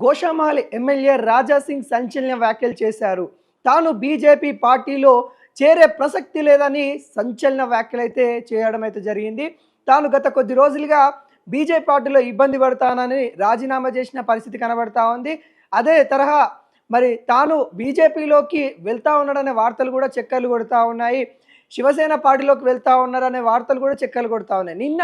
Goshamahal MLA Raja Singh సంచలన వ్యాఖ్యలు చేశారు. తాను బీజేపీ పార్టీలో చేరే ప్రసక్తి లేదని సంచలన వ్యాఖ్యలు అయితే చేయడం అయితే జరిగింది. తాను గత కొద్ది రోజులుగా బీజేపీ పార్టీలో ఇబ్బంది పడతానని రాజీనామా చేసిన పరిస్థితి కనబడతా ఉంది. అదే తరహా మరి తాను బీజేపీలోకి వెళ్తా ఉన్నాడనే వార్తలు కూడా చక్కర్లు కొడతా ఉన్నాయి. శివసేన పార్టీలోకి వెళ్తా ఉన్నారనే వార్తలు కూడా చక్కర్లు కొడతా ఉన్నాయి. నిన్న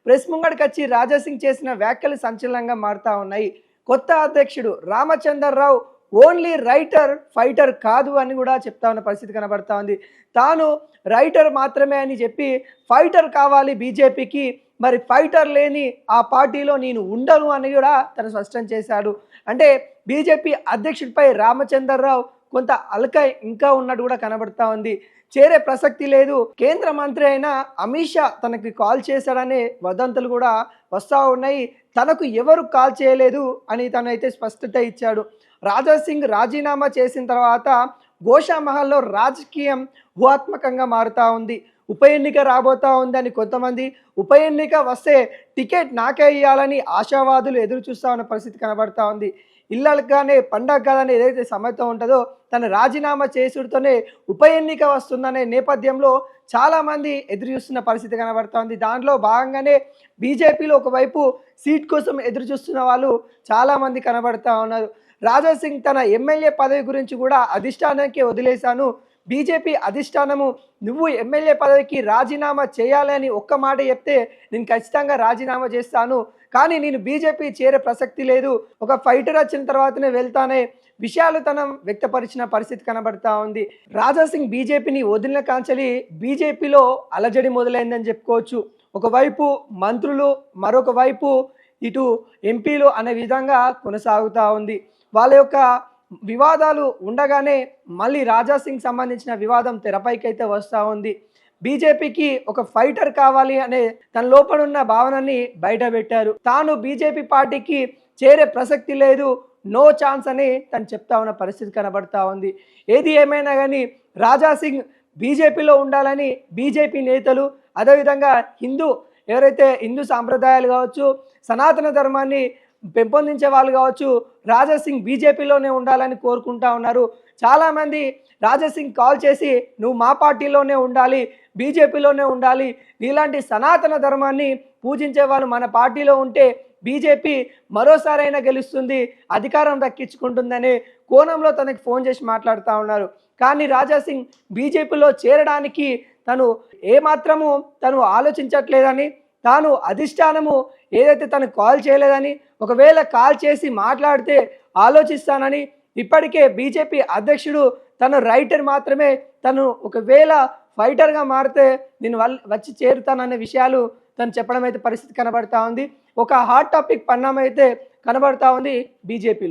ప్రెస్ ముంగడికి వచ్చి రాజా సింగ్ చేసిన వ్యాఖ్యలు సంచలనంగా మారుతా ఉన్నాయి. కొత్త అధ్యక్షుడు రామచంద్రరావు ఓన్లీ రైటర్ ఫైటర్ కాదు అని కూడా చెప్తా ఉన్న పరిస్థితి కనబడతా ఉంది. తాను రైటర్ మాత్రమే అని చెప్పి ఫైటర్ కావాలి బీజేపీకి, మరి ఫైటర్ లేని ఆ పార్టీలో నేను ఉండను అని కూడా తను స్పష్టం చేశాడు. అంటే బీజేపీ అధ్యక్షుడిపై రామచంద్రరావు కొంత అలక ఇంకా ఉన్నట్టు కూడా కనబడతా ఉంది. చేరే ప్రసక్తి లేదు. కేంద్ర మంత్రి అయిన అమిత్ షా తనకి కాల్ చేశాడనే వదంతులు కూడా వస్తూ ఉన్నాయి. తనకు ఎవరు కాల్ చేయలేదు అని తనైతే స్పష్టత ఇచ్చాడు. రాజా సింగ్ రాజీనామా చేసిన తర్వాత గోషామహల్లో రాజకీయం ఊహాత్మకంగా మారుతూ ఉంది. ఉప ఎన్నిక రాబోతా ఉందని కొంతమంది, ఉప ఎన్నిక వస్తే టికెట్ నాకే ఇవ్వాలని ఆశావాదులు ఎదురు చూస్తూ ఉన్న పరిస్థితి కనబడతా ఉంది. ఇళ్ళగానే పండగ కాదని ఏదైతే సమస్య ఉంటుందో తను రాజీనామా చేసుడుతోనే ఉప ఎన్నిక వస్తుందనే నేపథ్యంలో చాలామంది ఎదురు చూస్తున్న పరిస్థితి కనబడతా ఉంది. దాంట్లో భాగంగానే బీజేపీలో ఒకవైపు సీట్ కోసం ఎదురు చూస్తున్న వాళ్ళు చాలామంది కనబడతా ఉన్నారు. రాజా సింగ్ తన ఎమ్మెల్యే పదవి గురించి కూడా అధిష్టానానికి వదిలేశాను, బీజేపీ అధిష్టానము నువ్వు ఎమ్మెల్యే పదవికి రాజీనామా చేయాలని ఒక్క మాట చెప్తే నేను ఖచ్చితంగా రాజీనామా చేస్తాను, కానీ నేను బీజేపీ చేరే ప్రసక్తి లేదు, ఒక ఫైటర్ వచ్చిన తర్వాతనే వెళ్తానే విషయాలు తన వ్యక్తపరిచిన పరిస్థితి కనబడతా ఉంది. రాజా సింగ్ బీజేపీని వదిలిన కాంచలి బీజేపీలో అలజడి మొదలైందని చెప్పుకోవచ్చు. ఒకవైపు మంత్రులు, మరొక వైపు ఇటు ఎంపీలు అనే విధంగా కొనసాగుతూ ఉంది. వాళ్ళ యొక్క వివాదాలు ఉండగానే మళ్ళీ రాజా సింగ్ సంబంధించిన వివాదం తెరపైకి అయితే వస్తూ ఉంది. బీజేపీకి ఒక ఫైటర్ కావాలి అనే తన లోపల ఉన్న భావనని బయట పెట్టారు. తాను బీజేపీ పార్టీకి చేరే ప్రసక్తి లేదు, నో ఛాన్స్ అని తను చెప్తా ఉన్న పరిస్థితి కనబడతా ఉంది. ఏది ఏమైనా కానీ రాజా సింగ్ బీజేపీలో ఉండాలని బీజేపీ నేతలు, అదేవిధంగా ఎవరైతే హిందూ సాంప్రదాయాలు కావచ్చు, సనాతన ధర్మాన్ని పెంపొందించే వాళ్ళు కావచ్చు, రాజా సింగ్ బీజేపీలోనే ఉండాలని కోరుకుంటా ఉన్నారు. చాలామంది రాజా సింగ్ కాల్ చేసి నువ్వు మా పార్టీలోనే ఉండాలి, బీజేపీలోనే ఉండాలి, ఇలాంటి సనాతన ధర్మాన్ని పూజించే వాళ్ళు మన పార్టీలో ఉంటే బీజేపీ మరోసారైనా గెలుస్తుంది, అధికారం దక్కించుకుంటుందనే కోణంలో తనకి ఫోన్ చేసి మాట్లాడుతూ ఉన్నారు. కానీ రాజా సింగ్ బీజేపీలో చేరడానికి తను ఏమాత్రము ఆలోచించట్లేదని, తాను అధిష్టానము ఏదైతే తను కాల్ చేయలేదని, ఒకవేళ కాల్ చేసి మాట్లాడితే ఆలోచిస్తానని, ఇప్పటికే బీజేపీ అధ్యక్షుడు తను రైటర్ మాత్రమే, తను ఒకవేళ ఫైటర్గా మారితే నేను వచ్చి చేరుతాననే విషయాలు తను చెప్పడం అయితే పరిస్థితి కనబడతా ఉంది. ఒక హాట్ టాపిక్ పరిణామం అయితే కనబడతా ఉంది బీజేపీలో.